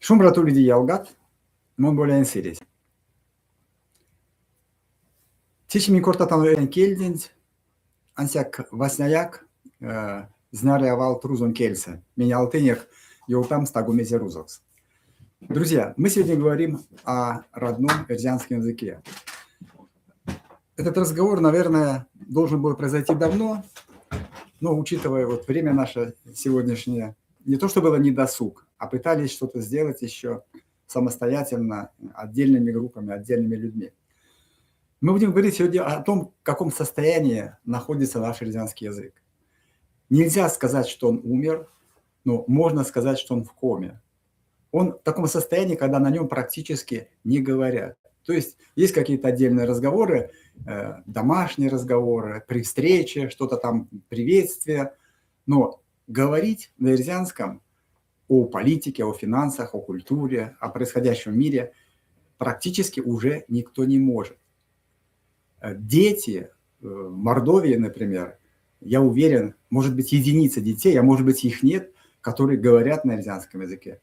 Шумбратули ялгат, Монголиан сирис. Тичми кортатан эн келдинс, ансяк васняяк, знарявал трузон кельса. Меня алтынек, там стагумези рузокс. Друзья, мы сегодня говорим о родном эрзянском языке. Этот разговор, наверное, должен был произойти давно, но учитывая вот время наше сегодняшнее, не то что было недосуг, а пытались что-то сделать еще самостоятельно, отдельными группами, отдельными людьми. Мы будем говорить сегодня о том, в каком состоянии находится наш эрзянский язык. Нельзя сказать, что он умер, но можно сказать, что он в коме. Он в таком состоянии, когда на нем практически не говорят. То есть есть какие-то отдельные разговоры, домашние разговоры, при встрече, что-то там, приветствие. Но говорить на эрзянском о политике, о финансах, о культуре, о происходящем в мире практически уже никто не может. Дети в Мордовии, например, я уверен, может быть, единицы детей, а может быть, их нет, которые говорят на эрзянском языке.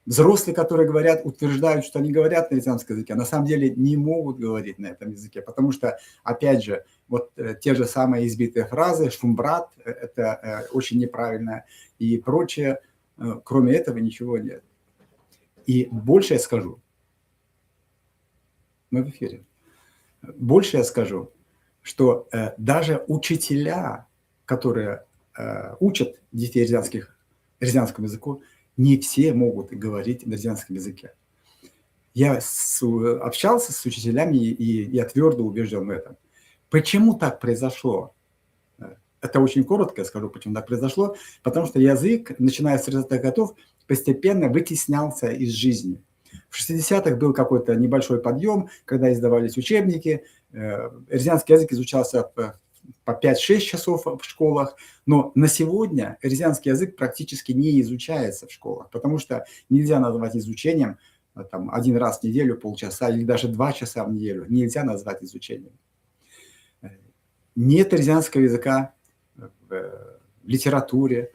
Взрослые, которые говорят, утверждают, что они говорят на эрзянском языке, а на самом деле не могут говорить на этом языке, потому что, опять же, вот те же самые избитые фразы, шумбрат, это очень неправильно, и прочее, кроме этого ничего нет. И больше я скажу, мы в эфире, больше я скажу, что даже учителя, которые учат детей эрзянскому языку, не все могут говорить на эрзянском языке. Я общался с учителями, и я твердо убежден в этом. Почему так произошло? Это очень коротко я скажу, почему так произошло. Потому что язык, начиная с 30-х годов, постепенно вытеснялся из жизни. В 60-х был какой-то небольшой подъем, когда издавались учебники. Эрзянский язык изучался по 5-6 часов в школах, но на сегодня эрзянский язык практически не изучается в школах, потому что нельзя назвать изучением там, 1 раз в неделю, полчаса или даже 2 часа в неделю. Нельзя назвать изучением. Нет эрзянского языка в литературе,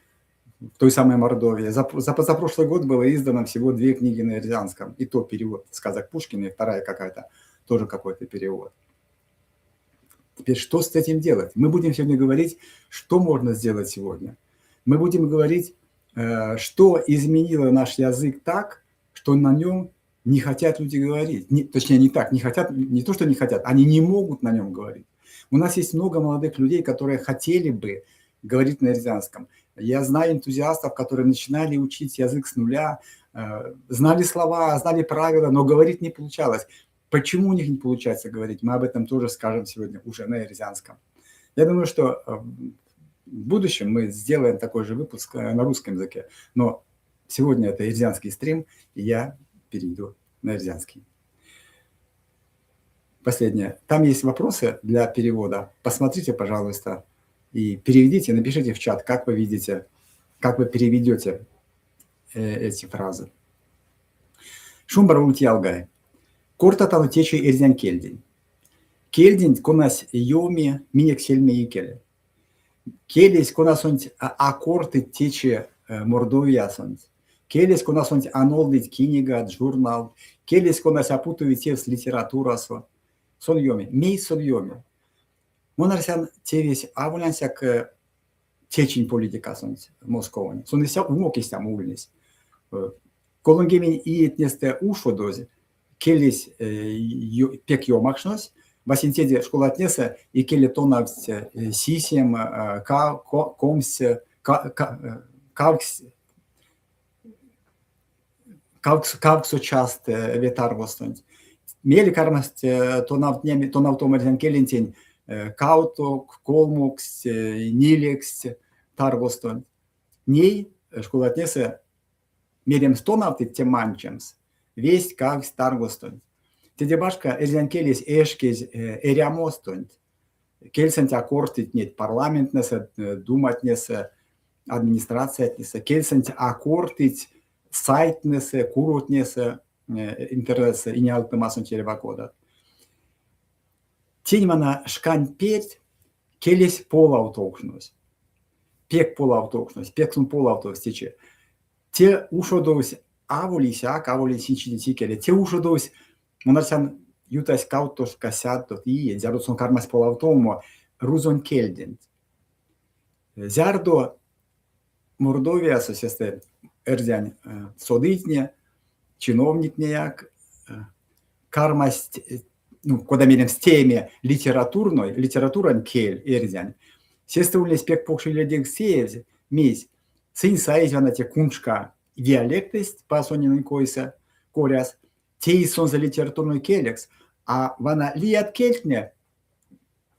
в той самой Мордовии. За позапрошлый год было издано всего 2 книги на эрзянском, и то перевод сказок Пушкина, и вторая какая-то, тоже какой-то перевод. Теперь что с этим делать? Мы будем сегодня говорить, что можно сделать сегодня. Мы будем говорить, что изменило наш язык так, что на нем не хотят люди говорить. Точнее, не так, не хотят, не то, что не хотят, они не могут на нем говорить. У нас есть много молодых людей, которые хотели бы говорить на эрзянском. Я знаю энтузиастов, которые начинали учить язык с нуля, знали слова, знали правила, но говорить не получалось. Почему у них не получается говорить? Мы об этом тоже скажем сегодня уже на эрзянском. Я думаю, что в будущем мы сделаем такой же выпуск на русском языке. Но сегодня это эрзянский стрим, и я перейду на эрзянский. Последнее. Там есть вопросы для перевода. Посмотрите, пожалуйста, и переведите, напишите в чат, как вы видите, как вы переведете эти фразы. Шумбар ялгай. Кортатан течи эрзян кельдин. Кельдин конас йоми минек сельме икеле. Келес конас онт аккорды течи Мордовия сонт. Келес конас онт анолдит книга, журнал. Келес конас апутуете с литература со. Сон йоми. Мей сон йоми. Монарсян тевесь авулянсяк течень политика сонт Московани. Сон ися умокистям ульнис. Колонгемин и этнесте ушодози. Келес пек йомакшнос, васинтеде школа отнеса и келе тонавс сисем, комс, кавксо част ветарвостонь. Мели кармаст тонав томарзен келентень, кауток, колмокс, нилекс, тарвостонь. Ней школа отнеса мерем стонавты теманчемс. Весть как старгостон. Тедебашка эрзянкелис эшкез эрямостон. Кельсент аккортит нет парламент несе, думать несе, администрация несе. Кельсент аккортит сайт несе, курот несе, интерес и не алтомасон телевакода. Теньмана шкань петь, келес полаутокшнус. Пек полаутокшнус, пексун полаутокстиче. Те ушодовс avoli sinchile, te ușodos, monarsan jutas kautos kasatot i, zarotson karmas polautomo, ruzon keldent. Zardo Мордовия, este erziani soditnie, чиновникняк, кармас, ну, когда мерем с теме литературан кель erziani, este un aspect pokșile de xeezi, mezi, sin saizvana te kunčka dialektis, pasonin koisa, kurias, te son za literaturnoi kelex, a vana liat keltne,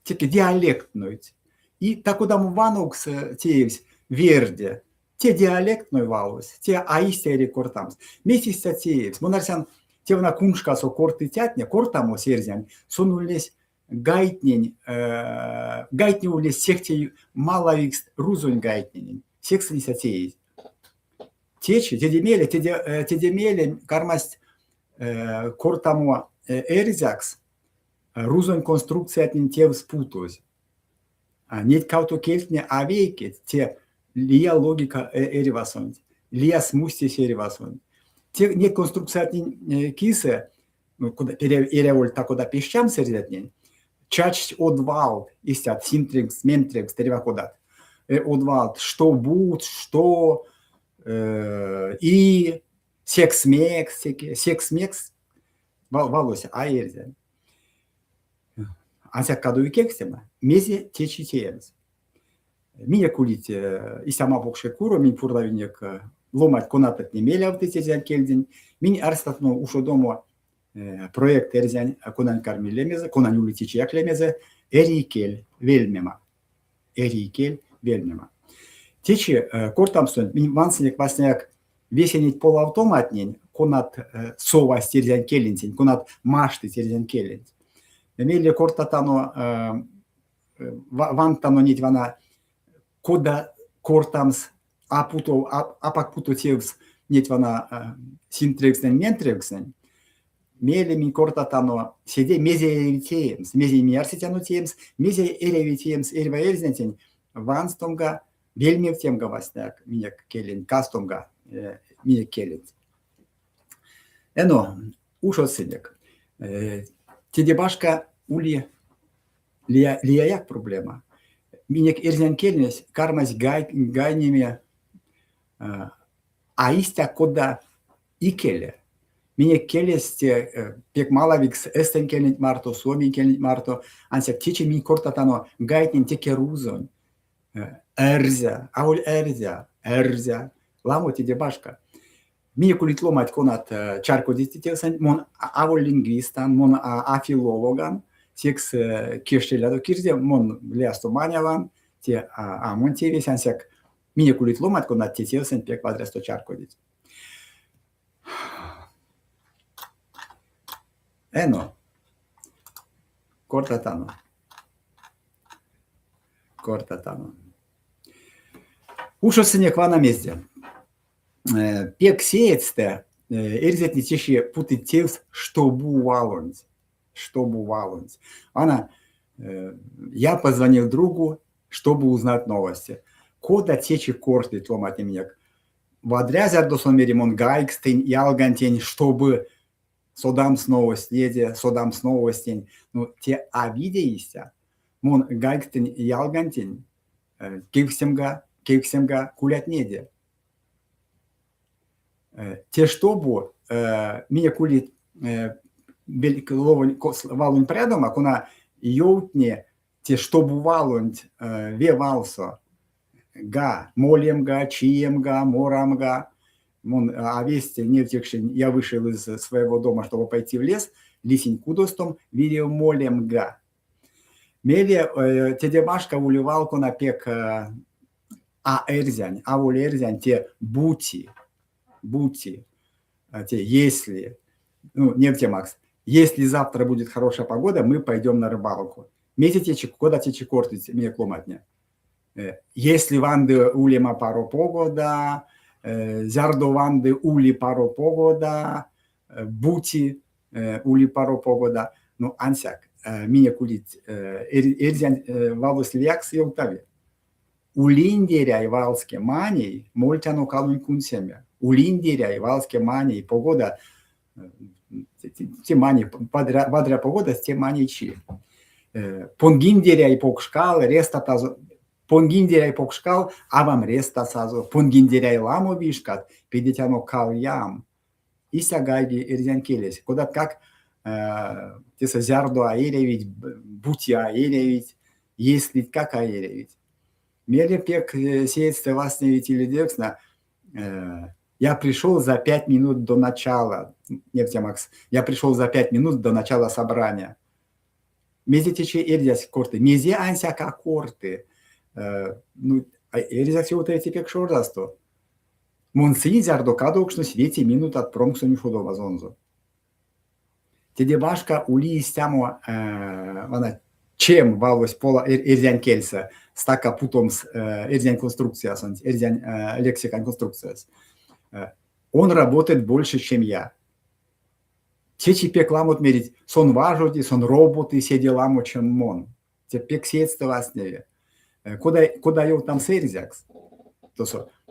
teke dialektnoit. И так куда му ванукс теевс верде, те диалектной валус, те аисте рекортамс. Месяц теевс, монарсян, те вна куншка со корты тятня, кортамо серзян, сонулись гайтнень, гайтни улись секте малавикс рузунь гайтнень, секслися теевс. Течи, тедемели кармасть кортамо эрзякс, рузунь конструкция от нинтевс путусь. Нет кауто кельтне авейки, те лия логика эревасонт, лия смустис эревасонт. Те нет конструкция от кисе, ну, куда переволь так куда пищам сердетнень, чач одвалд, истят синтрикс, ментрикс, терева куда. Одвалд, что будет, что и секс-мекс, валося, аэрзя. Ансяк кадуи кексема, мезе течи теемс. Меня кулить и сама бокше куро, мин пурлавинек ломать конатат не меля в тезян кельдин, мин арстатно ушо домо проект эрзян конан карми лемезе, конан юли течияк лемезе, эрикель вельмема. Эрикель вельмема. Течи кортамстон, мин вансенек васняк весенить полуавтоматнень, конат сова стерзян келлинтень, конат машты стерзян келлинтень. Меле кортатано вантано нить вана кода кортамс апак путо тевс нить вана синтрексен ментрексен меле ми кортатано седе мезе эревитеемс мезе миарситяно теемс мезе эревитеемс эрва эрзнетень ванстомга вельмев темга васняк минек келен кастомга минек келен эно ушо сынек Тедебашка ули лияяк проблема. Минек эрзян кельнес кармас гайнеме аистя кода икеле. Минек келес те пек малавикс эстен кельнет марто, суоми кельнет марто, ансяк тече мин кортатано гайтнен теке рузон. Эрзя, ауль эрзя, ламо тедебашка. Мie кулитломать конат чарко дистителсан, мон аволингвистан, мон афилологан, секс киршелядо кирзе, мон лястоманяван, те мон те весянсяк, мie кулитломать конат тетелсан пек вадресто чарко дит. Ено, кортатано. Ушо сынек вана мезде. Пек сеецте, эрзет не тише путит тевс, что бу валонс. Она, я позвонил другу, чтобы узнать новости. Кода течи кортит ломать меня. Вадрязят до сомеримон гайкстейн, ялгантень, чтобы содам снова следе, содам снова стень. Ну, те авидеися, мон гайкстейн, ялгантень, кевсемга, кулят неде. Те чтобы меня кулит валунь прядома, куна йоутне те чтобы валунь ве валсо га молемга, чиемга, морамга. А вести не втекши, я вышел из своего дома, чтобы пойти в лес, лисень кудостом, видел молемга. Меле тедебашка уливал куна пек эрзянь, эрзянь те бути, те если, ну, не в те, Макс, если завтра будет хорошая погода, мы пойдем на рыбалку. Месяце, куда течи кортить, мне кломатня. Если ванды улема пару погода, зярдо ванды ули пару погода, бути ули пару погода, ну, ансяк, меня кулит, эрзян валус лякс елтаве. Улиндеря и валске маней, мольтяно калунь кунсемя. улиндеря и валске мани, погода, те мани, бадра погода, те мани чи. Понгиндеря и покшкал, реста тазо, понгиндеря и покшкал, а вам реста сазо, понгиндеря и ламо вишкат, пидетяно калям. И сягайди ирзян келес, куда как теса зярду аеревить, бути аеревить, если как аеревить. Мере пек сеется вас не видели, я пришел за 5 минут до начала, Нефтемакс, я пришел за 5 минут до начала собрания. Мезетичи эрдяс корты, мезе ансяка корты, ну, эрдяс его трети пек шордасто. Монси зярдо кадокшну свете минут от промксу фудова зонзо. Теде башка ули стямо, она чем валось пола эрдян кельса, стака путомс эрдян конструкция, эрдян лексика конструкция. Он работает больше, чем я. Чечи пек ламот мерить, сон важоти, сон роботы, седи ламо, чем мон. Те пек средства вас не. Куда его там сэрзякс?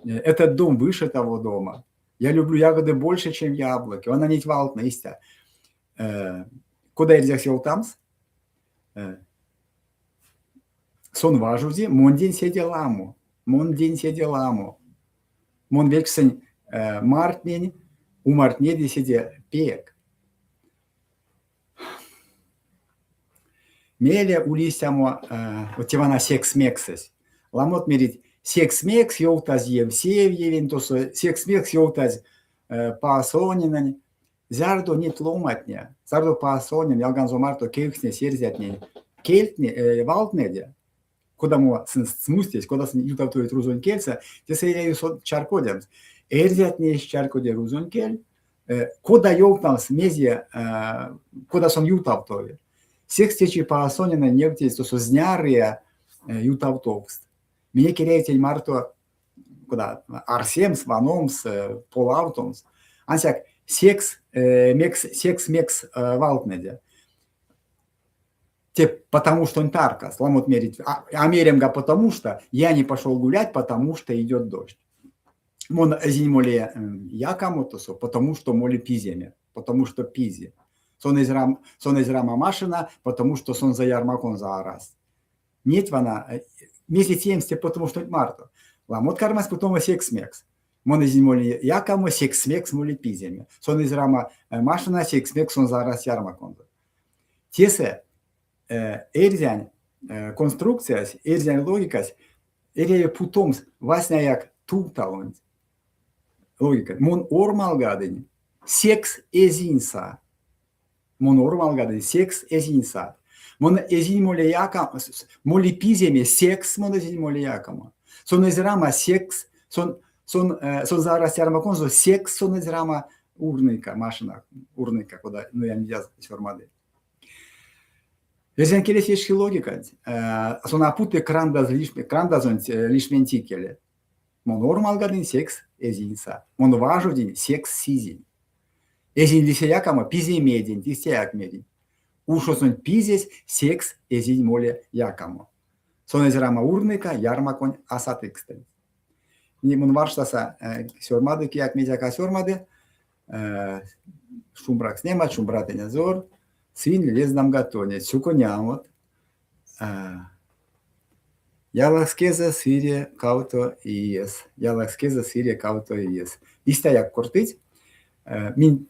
Этот дом выше того дома. Я люблю ягоды больше, чем яблоки. Она не твалт на истя. Куда я взял тамс? Сон важуди, мон день седи ламо. Мон день седи ламо. Мон вексень мартнень, у мартнеди седи пек. Меле улисямо, вот тивана секс-мексес. Ламот мерить секс-мекс йолтаз евсевьевин, то секс-мекс йолтаз паасонинан. Зярдо нет ломатня. Зярдо паасонин, ялганзо марто кейхсне серзятни. Кельтни, валтнеде. Куда мы смустись, куда ютавтует рузон кельца, те серею чаркодем. Эрзятни чаркоде рузон кель. Куда йолтам смезе, куда сон ютавтове. Всех стечи паасонина нефтей, то знярия ютавтовст. Мне керейтель марто, куда арсемс, ваномс, полаутомс. Ансяк секс, мекс, валтнеде. Те потому что он тарка, сламот мерить. А меремга потому что я не пошел гулять, потому что идет дождь. Мон зинь моле якамотосо, потому что моле пиземе, потому что пизи. Сон из рама машина, потому что сон за ярмакон за арас. Нет вана, месяц потому что марто. Ламот кармас потом секс-мекс. Мон из моле якамо, секс-мекс моле пиземе. Сон из рама машина, секс-мекс сон за арас ярмакон. Тесе эрзянь конструкция, эрзянь логика, эрея путомс васняяк тукталон. Логика. Мон ормалгадень, секс эзинса. Мон ормалгадень, секс эзинса. Мон эзин моле якам, моле пиземе, секс мон эзин моле якама. Сон из рама секс, сон за арас ярмакон, секс сон из рама урника, машина, урника, куда, ну я не взял формады. Если келес есть логика, сон апуте крандазон лишментикеле. Мон ормалгадень секс эзинса. Мон важудень секс сизин. Эзин лисеякама пиземедень, тистеяк медень. Ушо сон пизес секс эзин моле якамо. Сон эзрама урника ярмакон асатыкстен. Не мон варштаса сёрмады кияк медяка сёрмады. Шумбрак снема, шумбратень азор. Свин лездам готоне, сюконямот. Ялакскеза сире кауто иес. Ялакскеза сире кауто иес. Истаяк кортыть. Мин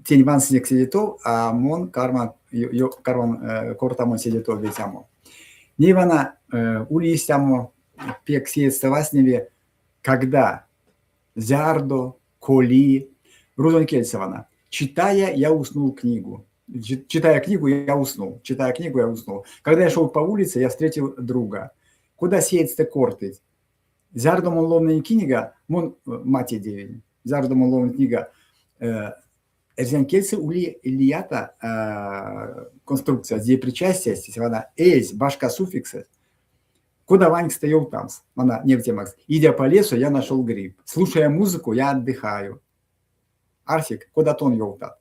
тень ван снег сидетов, а мон карман кортамон сидетов ветямо. Нивана улистямо пек сеется васневе, когда зярдо, коли, Рузон Кельцевана. Читая, я уснул книгу. Читая книгу, я уснул. Читая книгу, я уснул. Когда я шел по улице, я встретил друга. Куда сеется кортыть? Зярдом ловная книга, мон мати девень. Зярдом ловная книга. Эрзян Кельце ули илията конструкция, где причастие, она эйс, башка суффикса. Куда Ваня стоял там, она нефтемакс. Идя по лесу, я нашел гриб. Слушая музыку, я отдыхаю. Арсик, куда тон елтат?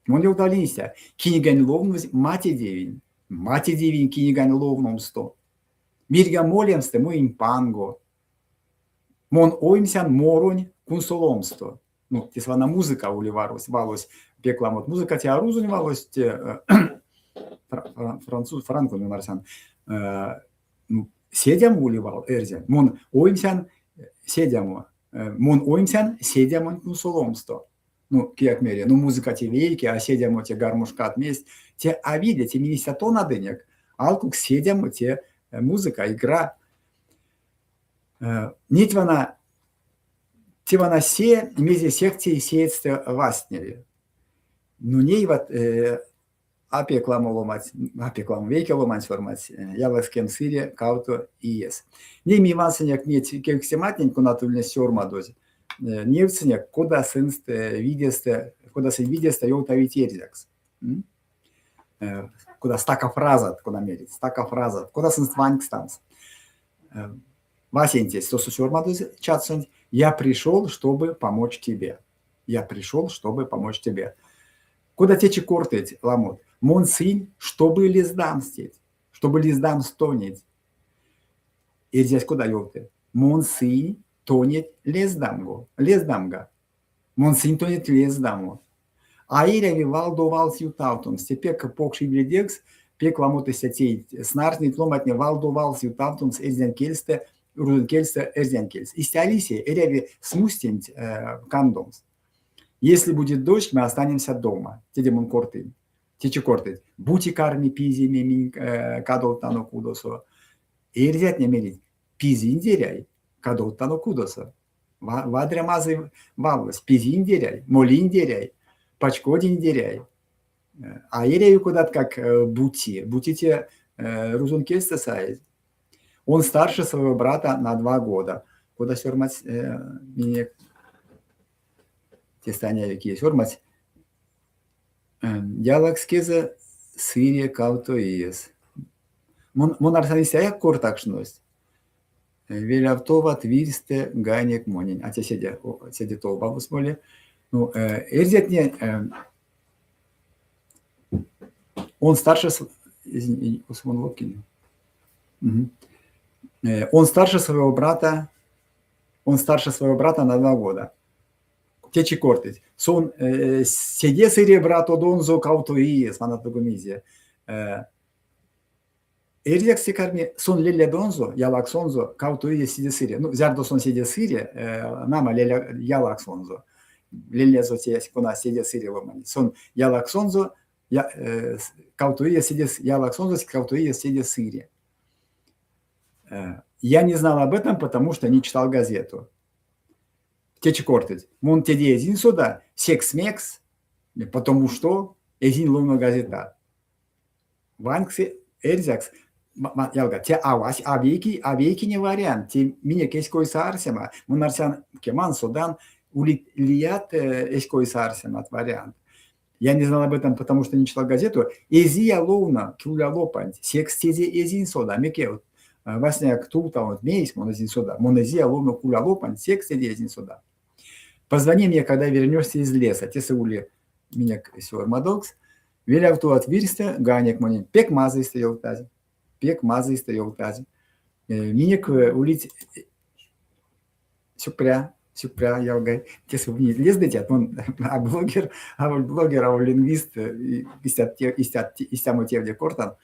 Он елтал листья. Кинигань ловность, мати девень. Мати девень, кинигань ловном сто. Мирга молемсте, мы им панго. Мон оймсян моронь, соломство. Ну, те свана музыка уливалась, пекла вот музыка, те орузунивалась, те француз, франко, ну, марсян, ну, седям уливал, эрзя, мон оймсян, седямо, мон оймсян, седямо, ну, соломство. Ну, кияк мере, ну, музыка те вейки, а седямо те гармошка отместь, те авиде, те министя то на дынек, алкук седямо те музыка, игра. Нитвана, тивана се, мезе секции сеется вастневи. Ну, ней вот апеклам ломать, апеклам вейке ломать формать, я в эскем сыре, кауто и ес. Не мивансеняк не кексематненько натульне сёрма дозе. Невценяк, куда сынст видесте, куда сын видесте, ёлта витерзякс. Куда стака фраза, куда мерить, стака фраза, куда сынст ванькстанс. Васентис, то сёрма дозе, чатсон, я пришел, чтобы помочь тебе. Я пришел, чтобы помочь тебе. Куда течи кортеть, ламот? Мон сын, чтобы лиздам стеть, чтобы лиздам стонеть. И здесь куда ёлты? Мон сын тонет лездамга. Мон сын тонет лездаму. А иреви валдовал сютавтум. Степек покши бледекс, пек ламоты сетей. Снарсный тломатне валдовал сютавтум с эзенкельсте, руденкельсте эзенкельс. И стялисе иреви смустить кандомс. Если будет дождь, мы останемся дома. Тедемон корты. Течи корты. Бути карми пизи мимин кадолтану кудосо. И резят не мерить. Пизи индеряй. Кадолтану кудосо. Вадремазы валвас. Пизи индеряй. Моли индеряй. Пачкоди индеряй. А ирею куда-то как бути. Бутите рузункельста сайз. Он старше своего брата на 2 года. Куда сёрмать меня тестаня какие сёрмать. Ялакскезе сырье кауто иес. Мон арсанистяяк кортакшность. Велявтова твирсте гайнек монин. А те седя то бабу смоле. Ну, эрзетне, он старше, извините, он старше своего брата на 2 года. Течи кортить. Сон седе сыре брато донзо кауто иес, вана тогомизия. Эрзек секарми сон леле донзо, ялак сонзо, кауто иес седе сыре. Ну, зярдо сон седе сыре, нама леле ялак сонзо. Лелезо те кона седе сыре ломани. Сон ялак сонзо, кауто иес седе ялак сонзо, кауто иес седе сыре. Я не знал об этом, потому что не читал газету. Течи кортить. Мон теде эзин сода, секс-мекс, потому что эзин ловно газета. Ванкси эрзякс, ялга, те авась, авейки не вариант, те меня кеской сарсема, мон арсян кеман содан, улият эской сарсема от вариант. Я не знал об этом, потому что не читал газету. Эзия ловно, кюля лопань, секс теде эзин сода, мекеут. Васняк тута вот мейс, мон эзин сода, мон эзия ловно кюля лопань, секс теде эзин сода. Позвони мне, когда вернешься из леса. Те саули меня сёрмадокс. Веляв то от вирста, ганек монин. Пек мазы стоял в тазе. Пек мазы стоял в тазе. Минек улить сюпря, ялгай. Те саули лез детят. Он блогер, лингвист, истямо тевде кортан.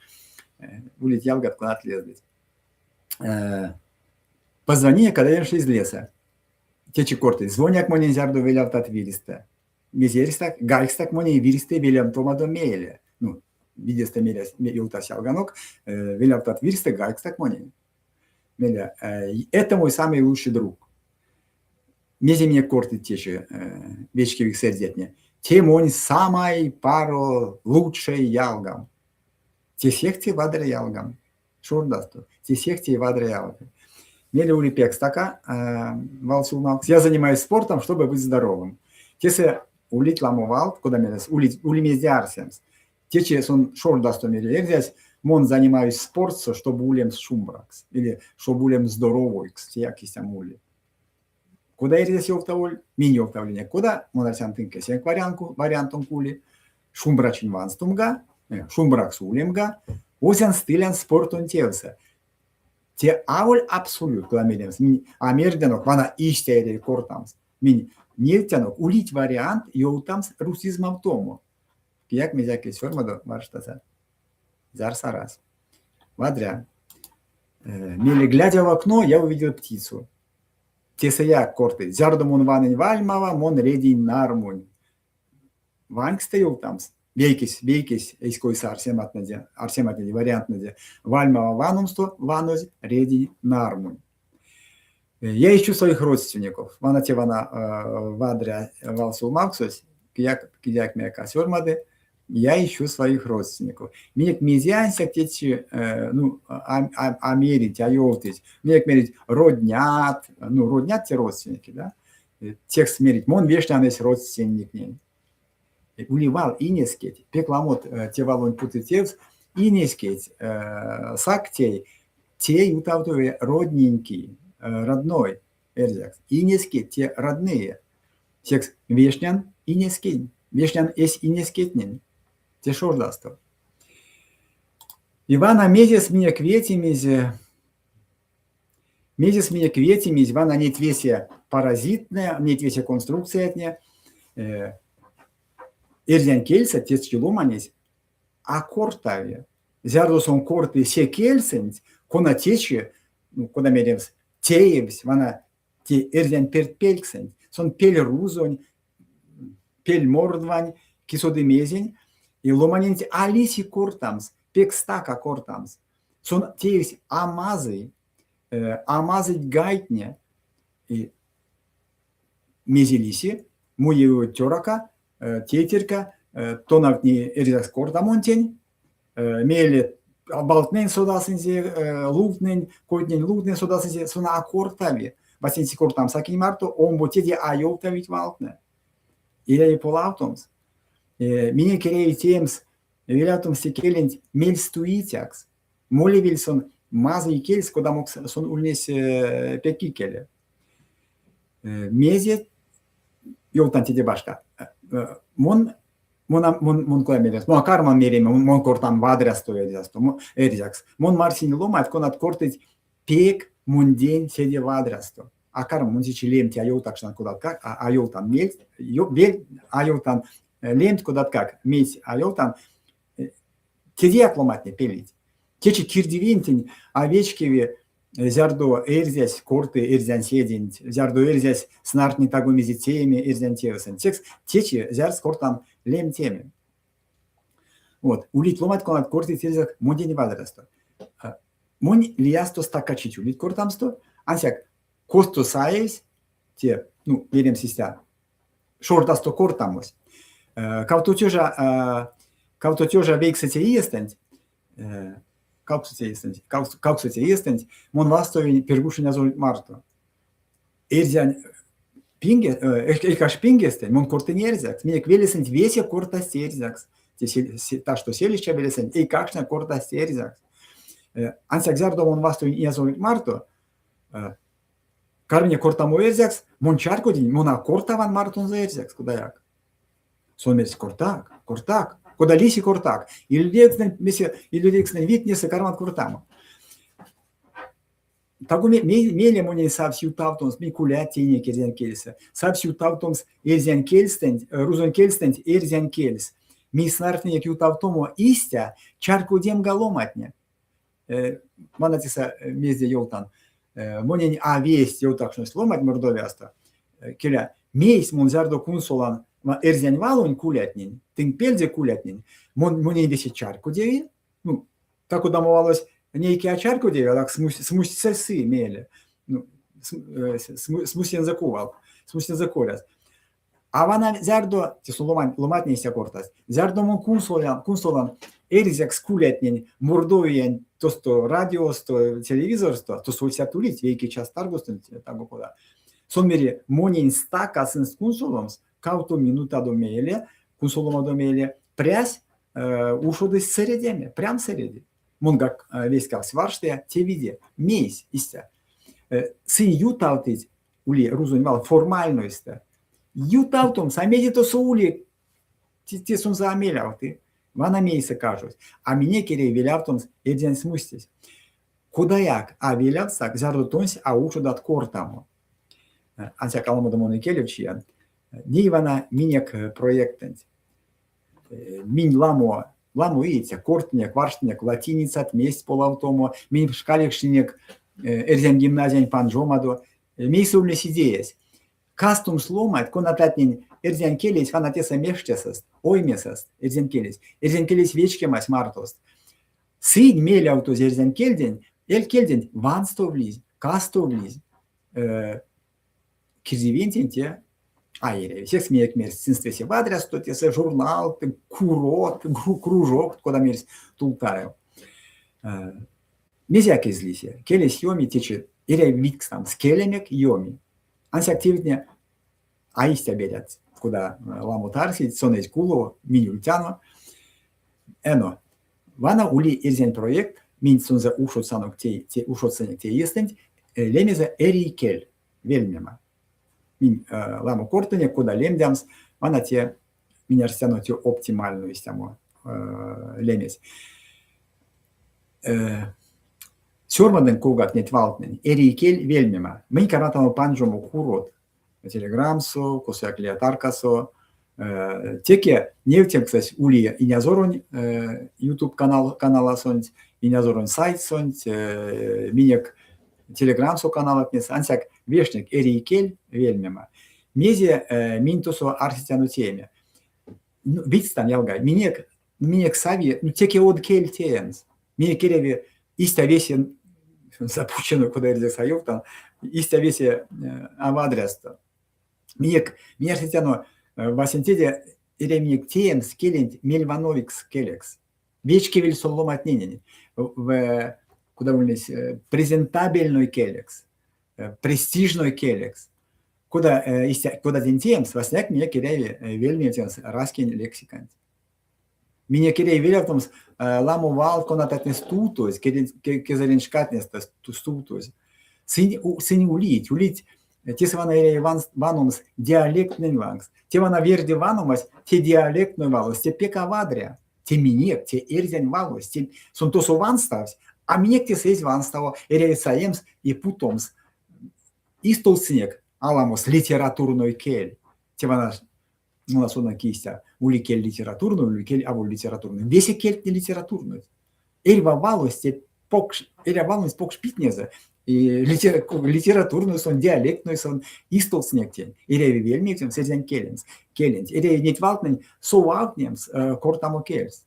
Улить ялгат кунат лез дет. Позвони, когда вернешься из леса. Течи корты. Звоняк монин зярду веляв тат вириста. Мизеристак, гайстак монин виристе велям томадо мейле. Ну, видесте меля юлтас ялганок, веляв тат виристе гайстак монин. Меля, это мой самый лучший друг. Мезе мне корты течи, вечки в их сердетне. Те монин самый паро лучший ялгам. Те сехте вадре ялгам. Шурдасту. Те сехте вадре ялгам. Мели ули пекстака, валсулмалкс. Я занимаюсь спортом, чтобы быть здоровым. Тесе улить ламовал, куда мелес, ули мездиарсемс. Тече сон шордасту мели эрзясь, мон занимаюсь спортом, чтобы улем шумбракс. Или чтобы улем здоровойкс, тиякисям ули. Куда эрзясь ёвтаволь, мини ёвтавление. Куда монарсян тынка сенк вариантом кули, шумбрачин ванстумга, шумбракс улемга, осян стылян спортон тевса. Те ауль абсолют кламедемс. А мерденок вана истерия кортамс. Min niltjanok ulit variant joutams rusizmam tomu. Як ми якесь формадо варштаса. Зарсарас. Вадря. Мили глядя в окно, я увидел птицу. Тесая корты. Зярдомон ванень вальмава, мон редень нармунь. Ваньк стоял там. Бейкис, эйскойса арсематнаде, вариантнаде. Вальмава ванумсто, вануз, редень нармунь. Я ищу своих родственников. Вана вадря валсу максус, кияк мека сёрмады. Я ищу своих родственников. Минек мизянся течи, америть, айолтить. Минек мерить роднят, роднят те родственники, да? Тех смерить. Мон вешнян есть родственник ней. Уливал инескеть, пекламот те валон путытевс, инескеть, сактей, те утавтовые родненький, родной, эрзякс. Инескеть, те родные. Текст вешнян, инескеть. Вешнян есть инескетнин. Те шордасто. Ивана мезес меня кветимизе. Мезес меня кветимиз, Ивана нет веся паразитная, нет веся конструкция от не. Эрзян кельса, тец челоманись, а кортаве. Зярдосон корты се кельсенц, кона тече, куда меревс, теевс, вана те эрзян пертпельксенц, сон пель рузонь, пель мордвань, кисоды мезень, и ломанинти алиси кортамс, пекстака кортамс. Сон теевс амазы, амазыть гайтне, и мезелиси, муеву тёрака, тетерка, тонавни эрзякс кортамонтень, мели балтнен содасынзе, лугнен, койтнен лугнен содасынзе, сона акортави, басенси кортам сакин марто, он ботеди айолтавить валтне. Или полаутомс. Меня кереви темс, вилятомс секелент мельстуитякс. Моли вильсон мазы и кельс, куда мог сон ульнес пекикеле. Мезе, йолтан тебе башка. Мон клемелес, мон карман мереме, мон кортам вадрясто эрзякс. Мон марсин ломает, конат кортить пек мундень седе вадрясто. А карм мунзичи лемти айолтак шан кудат как, айолтан мельт, айолтан лемт кудат как, мельт айолтан тедеяк ломатне пелить. Течи кирдивинтень овечкеве зярдо эрзясь корты эрзян седень, зярдо эрзясь снартни тагумизитеями эрзян тевсен. Текст течи зярс кортам лемтеме. Вот, улит ломат конат корты эрзяк мундень вадрясто. Мон лиясто стакачичу, улит кортамсто, ансяк косто саевс, те, берем систя, шортасто кортамос. Кавто тёжа вейксете иестент, кауксете иестент, мон вастовин пергушиня золь марто. Эрзян пинге, элькаш пингестен, мон кортен эрзякс, менек велесент весе кортас эрзякс. Та, что селища велесент, элькашна кортас эрзякс. Ансяк зярдо мон вастовин иня золь марто, Карміне кортаму эрзякс, мон чарко день, мона кортаван мартон за эрзякс, куда як. Сомерс кортак, куда лиси кортак. Или лекснен витнеса карман кортаму. Тагу меле моне савсю тавтонс, ми кулят тейне керзян кельса. Савсю тавтонс эрзян кельстен, рузон кельстен эрзян кельс. Ми снартне ю тавтому истя, чарко дем галоматне. Манатиса мезде йолтан. Монень весть йолтакшно сломать мордовяста. Келя, мейс мон зардо кунсолан эрзян валонь кулятнин, тын пельзе кулятнин, монень весе чарку деви, так удамовалось нейки чарку деви, так смусть сельсы мели, смусен закувал, смусен закоряс. А вана зардо, тесу ломать нейся кортас, зардо мон кунсолан эрзяк скулятнин, мордовиян, то сто радио, то телевизор, то солься тулить, вейки час таргостен, так года. Сонмери монень стака сенс кунсоломс, кауто минута до меле, кунсолома до меле, прясь ушоды с середями, прям середи. Монгак весь как сварште, те виде, мейс истя. Сын юталтить, ули рузуньвал формальността. Юталтом, самеди то соули, те сум заамелял ты. Вана мейса кажуть, а мне керей вилявтом един смустись. Куда як, а вилявсак зардотонсь, а ушу дат кортамо. ансяк аламодамон келевчиян, нивана минек проектент. Мин ламу ица, кортнек, варштнек, латиницат, месть полавтомо, мин шкалекшинек, эрзен гимназиан панжомадо, мейсулнес идеяс. Кастум сломать, конататнин эрзен келес, фанатеса мештесаст, оймесаст, эрзен келес вечкемас мартост. Сыйн мели аутоз эрзен келден, келден ванстовлиз, кастовлиз, кирзивентенте, всех смеек мерс, синствесе в адрес, то те журнал, курот, кружок, куда мерс тултарев. Нельзя кезлисе, келес йоми тече, ире викс там, скелемек йоми. Анси активнее, аистя берят, куда ламу тарси, сонесь куло, минюльтяно. Эно, вана ули ирзен проект, мин сунзе ушоцанок те естент, лемезе эрикель, вельмема. Мин ламу кортене, куда лемдямс, вана те минерстяно те оптимальную стяму лемес. Сёрмаден кугак нет валтнен, эрикель вельмема. Мин каратамо панжому курот, телеграмсо, косяк лиатаркасо, теке невтем, кстати, ули и нязорон YouTube канала сонь, и нязорон сайт сонь, минек телеграмсо канала пнес, ансяк вешник эрикель вельмема. Мезе минтусо архитяну теме. Витстан ялгай, минек сави, теке од кель теенс. Минек кереви иста весе запущено, куда эрзек сайов там, иста весе авадреста. Минек архитяну Васентеде иремник теенс келент мельвановикс келекс. Вечки виль соломат ненени. Куда улись презентабельный келекс, престижный келекс. Куда тентемс, васняк меня кереви вельми тенс раскин лексикант. Меня кереви вельтомс ламувал конататне стутуз, кезереншкатнес стутуз. Сын улить. Тесвана ире ванумс диалектный вангс. Тевана верди ванумас те диалектный валус, те пекавадря, те минек, те эрзен валус, те сунтосу ванставс, а минек те сейз ванставо эревисаемс и путомс. Истолснек аламус литературной кель. Тевана у нас одна кистя ули кель литературную, ули кель аву литературную. Весе кель не литературную. Эрва валус те покш, эрва валус покш питнезе. И литературную сон, диалектную сон, истолснектен. Иреви вельмитем сезен келенс. Иреви нет валтнен соуалтнемс кортамо кельс.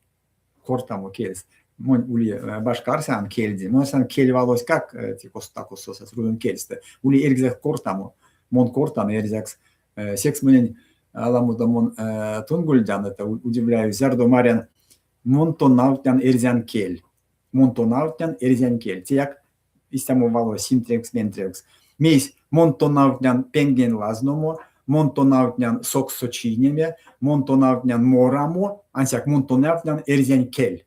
Мон ули башкарсян кельди. Монсан кель валось как тикос такос сосас руден кельсте. Ули эргзех кортамо. Мон кортам эрзекс. Секс мнен аламуда мон тунгульдян. Это удивляю. Зердо марян монтонаутян эрзян кель. Монтонаутян эрзян кель. Тияк истему вало симтрекс ментрекс. Мейс монтонаутнян пенген лазномо, монтонаутнян соксочинеме, монтонаутнян морамо, ансяк монтонаутнян эрзен кель.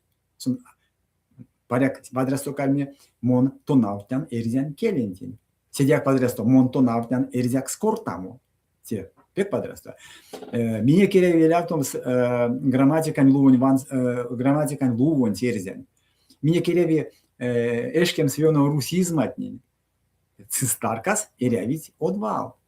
Паряк подрасто кальме монтонаутнян эрзен келентин. Седяк подрасто монтонаутнян эрзяк скортамо. Те пек подрасто. Мне керевелятом с грамматикан лувон терзен. Мне кереви эшкем свёно русизматнин. Цистаркас эрявить одвал.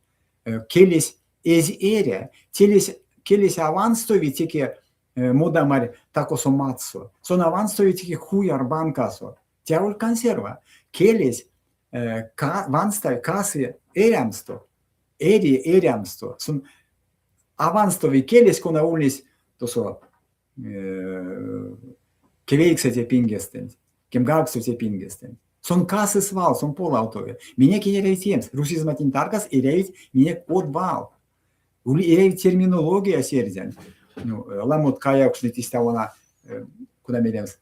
Келес эз эря. Келес аванстови теке модамар такосо матсо. Сон аванстови теке хуяр банкасо. Тяуль консерва. Келес ванстави касы эрямсто. Эри эрямсто. Сон аванстови келес кона улис тосо кевейксете пингестен. Кем галксу те пингестен. Сон касы свал, сон полаутове. Меня кенеревитемс. Русизматин таркас иревит меня подвал. Иревит терминология серден. Ламот каякшнит иставана куда меремс.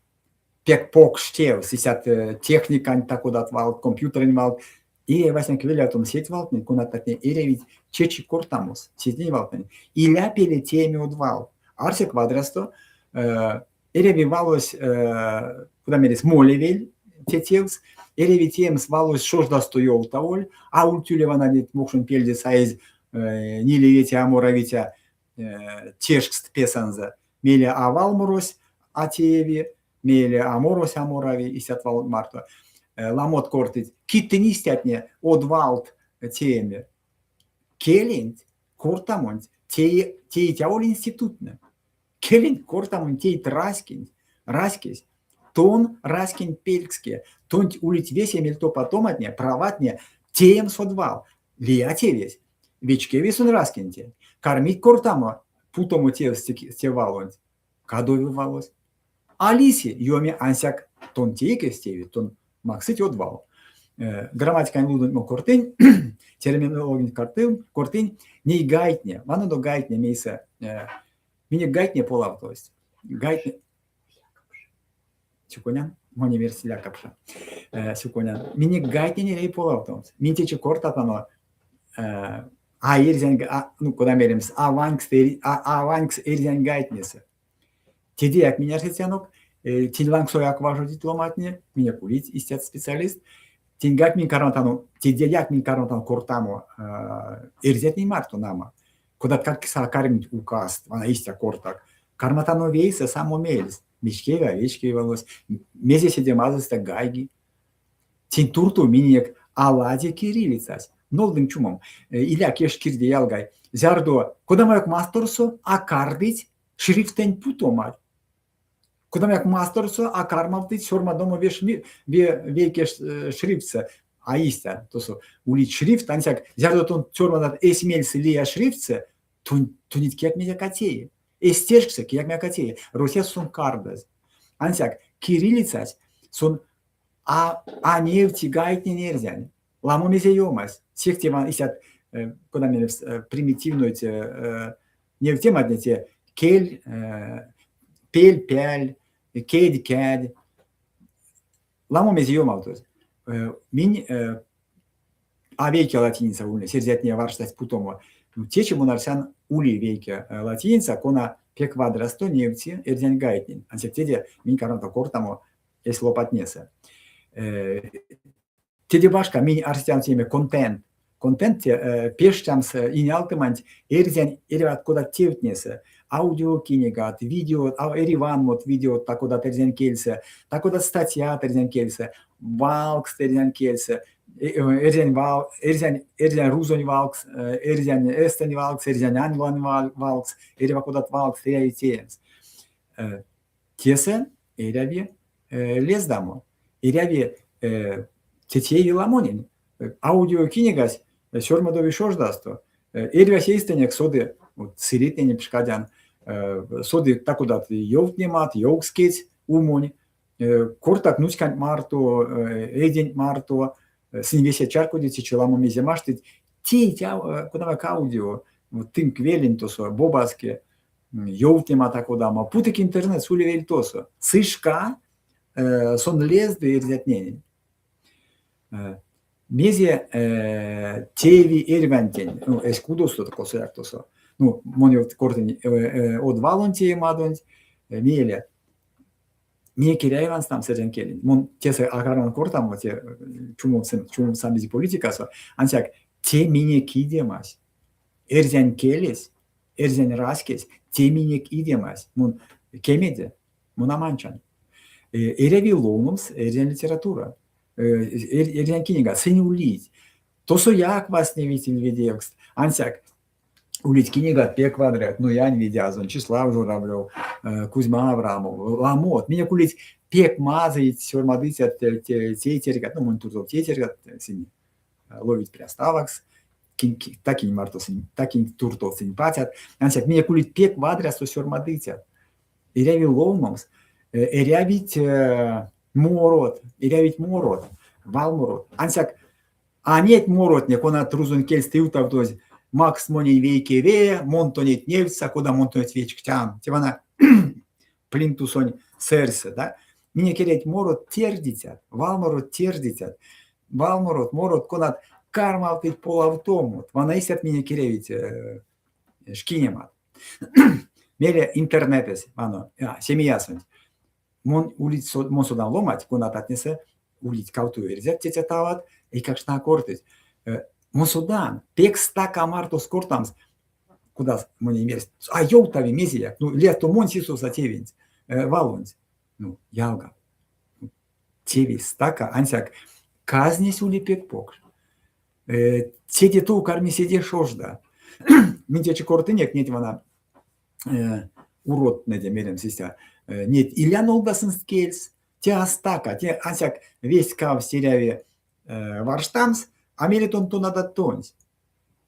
Пек покштев, сисят техникан такуда отвал, компьютерин вал. И васян квелятом сеть валтен, кунататне иревит чечи кортамус. Сетни валтен. И ляпели теме удвал. Арсе квадрасто иреви валось куда мерес молевель тетевс, иреви темс валось шождасто йолтаоль, а ультюлева надет мокшун пельде сайз нилевите аморавитя тешкст песанза, меле авал морось атееви, меле аморось аморави и сятвал марто. Ламот кортит, киттенистятне одвалт теме. Kelint, kortamont, teit jaul institutne. Kelint, kortamont, teit raskis. Тон раскин пельцке, тон улить весь имел то потоматне, праватне, теем содвал, лиате весь, вечке весь он раскинте, кормить кортамо, путому те стевалонь, кадови валось. Алиси, йоми ансяк, тон тейке стеви, тон максыть отвал. Грамматика не луден, но кортень, терминология кортень, не гайтне, вано до гайтне мейса, мне гайтне полав, то есть, гайтне, Суконян, мони версия капша. Суконян. Мини гайтни рей полаутомс. Минтичи кортатано. Ирзен, ну куда меримс. Аванкс ирзен гайтнесе. Теди як меня архитянок. Тинланг сояк важу дипломатне. Меня курить истят специалист. Тингак мин карантану. Теди як мин карантану кортамо. Ирзет не марто нама. Куда как сакарим указ. Она истя кортак. Карматано вейса само мельс. Мишкега, вечкега волос, мезе седемазыста гайги. Тинтурту минек аладе кириллицас. Нолдым чумом. Иля кеш кирде ялгай. Зярдо, куда маяк мастерсо, акардить шрифтень путомар. Куда маяк мастерсо, акармалтить, сорма дома векеш шрифтса. Аиста, то со улить шрифт, ансяк, зярдо тон сорма над эсмельсы лия шрифтса, тунит кек меня катеи. Эстешксе, как мякотея, Руся сон кардас. Ансяк, кириллицас, сон нефти гайт не нельзя. Ламу мезеемас. Всех тема исят, куда мне примитивную нефтематне, кель, пель, пяль, кедь, кядь. Ламу мезеемал, то есть. Мин, веки латиница ульна, сердятнее варштать путомо. Тече монарсян ули вейке латинца, кона пек вадрасто нефти эрден гайтнин. Ансектеде мин каранто кортамо эс лопатнеса. Теде башка мин арстян теме контент. Контент пештямс инялтымант эрден эрват кода тевтнеса. Аудио кинегат, видео, эриван мот видео такода терден кельсе, такода статья терден кельсе, валкс терден кельсе. Erzen Ruzon valks, Erzen Esten valks, Erzen Anglon valks, Erivakodat valks, Reaitens. Tiesa, Eravi Lesdamo, Eravi Tetei Lamonin, Audio Kinigas, Sörmadovi Шождасто, Ervas Eistenek Sode, Sirитени Пшкадян, Sode Takodat Jovtnemat, Jovskets, Умонь, Кортак Нучкан Марто, Эдень Марто, Синвеся чарку дети челаму мезе маштить, тя куда аудио, тим квелин тосо, бобаске, йовтема такодама, путик интернет суливель тосо, сышка, сон лез да ирзятнени. Мезе теви эрвантень, ну эскудосо тако сояк тосо, ну мони кортень от валонтии мадонь, меле. Мие киряеванс там сержен келин. Мон тесе агаран кортам вот чумом самизи политикасо. Ансяк те минек идемас. Эрзен келес, эрзен раскес, те минек идемас. Мон кемеде, мон аманчан. Эреви лоунумс, эрзен литература. Эрзен кинега, сыни улить. Тосо як вас не видел видеокст. Ансяк улить книга пе квадрат, ну я не видязон, Числав Журавлев, Кузьма Аврамов, Ламот. Меня кулить пек мазает, сёрмадыцят, тейтергат, ну мон турзов тейтергат, сини ловить приоставакс, такин мартосин, такин туртосин патят. Ансяк меня кулить пек квадрат, то сёрмадыцят. Иряви ломомс, ирявить морот, валморот. Ансяк, нет морот, не кона трузун кельстиутав дози. Макс мони вейке ве, монтонет невца, куда монтонет вечк тям. Тивана плинтусонь серсе, да? Мне кереть морот тердитят, валморот тердитят. Валморот, морот, конат кармалтить полавтомут. Вана истят меня керевить шкинемат. Мере интернетес, вано, семьясонь. Мон улиц, мон судан ломать, конат отнесе, улиц кауту верзет тетятават, и как шна кортить. Мосудан, пекста камарто скортамс, куда мы не мерз. А йоутави мезия, ну лето мон сису за тевинц, валунц, ну ялга, тевис стака, ансяк, казнись ули пекпок. Теде ту карми седе шожда. Минтечи кортынек нет вана урод неде мерем систя. Нет илян олдасын скельс. Те астака, те асяк весь кав стеряве варштамс, а меритон то надо тонсь.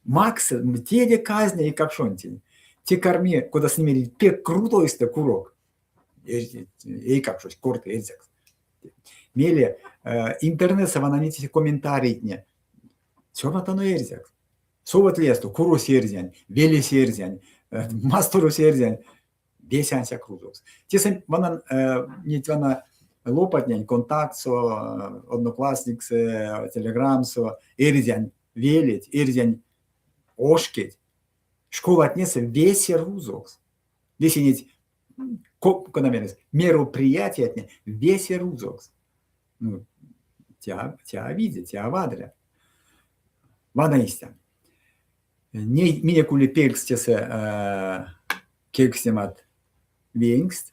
Макс, теде казня и капшонтин. Те карми, куда с ними пек крутой сте курок. Ей капшось, корты, эзек. Меле интернет саванамите комментарии. Сёрнатано эрзяк. Соват лесту, куру серзянь, вели серзянь, мастору серзянь, бесянся крузос. Тесен ванан нет вана лопатнянь, контакт со, одноклассник со, телеграм со, эрзянь велить, эрзянь ошкеть. Школа отнеса весе рузокс. Весе нет, когда мероприятие отне, весе рузокс. Ну, тебя видит, тебя вадря. Vana istia. Mine kuuli pelkstese keksemat viengst.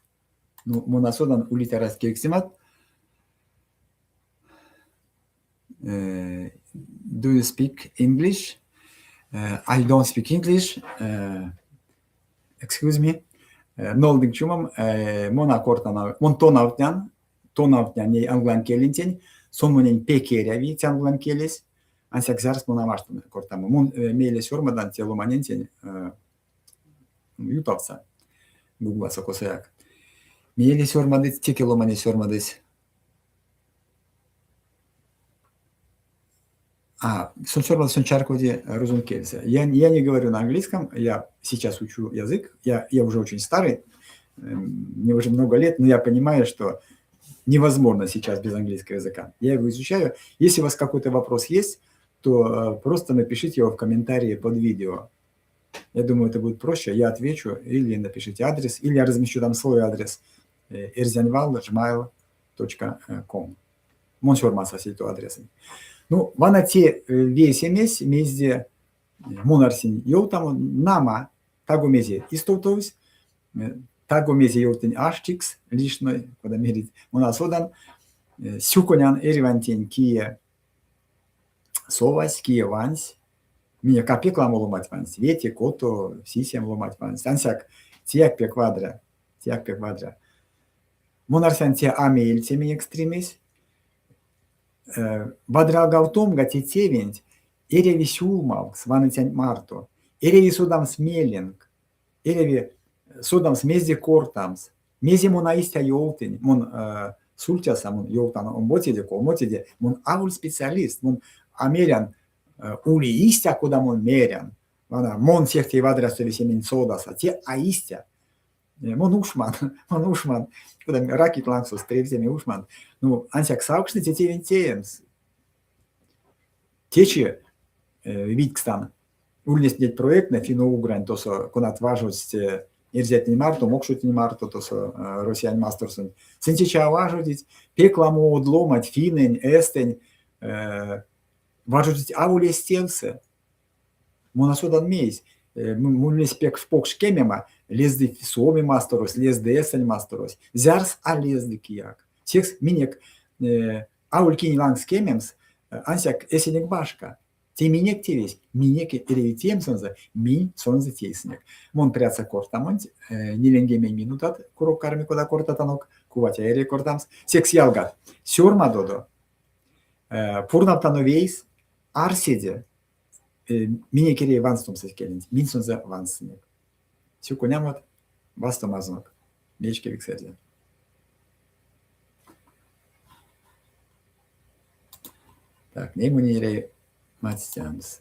No, mona sodan uliteras keksemat. Do you speak English? I don't speak English. Excuse me. Nolding chumam mona kortana mon tonavtyan ne anglan kelinten sonmonen pekerevi anglan kelis. Ansek zars mona vaštame kortama. Mun meile sormadan tie lomanentien jutavsa. Google sakosajak. Meile sormadis, tiki lomani sormadis. Сон чаркоди разумкельса. Я не говорю на английском, я сейчас учу язык, я уже очень старый, мне уже много лет, но я понимаю, что невозможно сейчас без английского языка. Я его изучаю. Если у вас какой-то вопрос есть, то просто напишите его в комментарии под видео. Я думаю, это будет проще. Я отвечу, или напишите адрес, или я размещу там свой адрес erzyanval@gmail.com. Моншормаса сету адресом. Ну, вана те весемес мезде монарсин йоутам нама таго мезе истотовс таго мезе йоутен аштикс лишной, когда мерит монасодан сюконян эривантин кие совась кие ванс меня капеклам ломать ванс вети кото сисем ломать ванс ансяк тиак пе квадра монарсян те амейл теми экстремис Вадрагалтом гатитевент, эреви сюлмал, сванетянь марто, эреви судам смелинг, эреви судам смезде кортамс, мези монаистя йолтин, мон сультяса мон йолтан омботиде, колмотиде, мон авуль специалист, мон амерян ули истя, куда мон мерян, мон сехте вадрасови семен содаса, те аистя. Мон ушман, куда ракет лансус, тревземи ушман. Ну, ансяк саукшны те вентеемс. Течи видкстан. Ульнес нет проектна фино угрань, то со конат важность ирзет не марто, мокшут не марто, то со россиян мастерсон. Сентича важить, пекламу одломать, финень, эстень, важить авуле стелсе. Монасодан мейс. Мульнес пек в пок шкемема, лезды соми мастерос, лезды эстень мастерос. Зярс а лезды кияк. Секс минек аулькин ланг скемемс, ансяк эсенек башка. Те минек те весь, минек или тем сонза, мин сонза тейснек. Мон пряца кортамонт, ниленгеме минутат, курок карми кода кортатанок, куватя эре кортамс. Секс ялгат, сёрма додо, пурнаптано вейс, арседе, минекере ванстом сескелент, мин сонза ванснек. Сюку нямот, вастом азнок, мечке виксерзе. Так, не мунирей матстямс.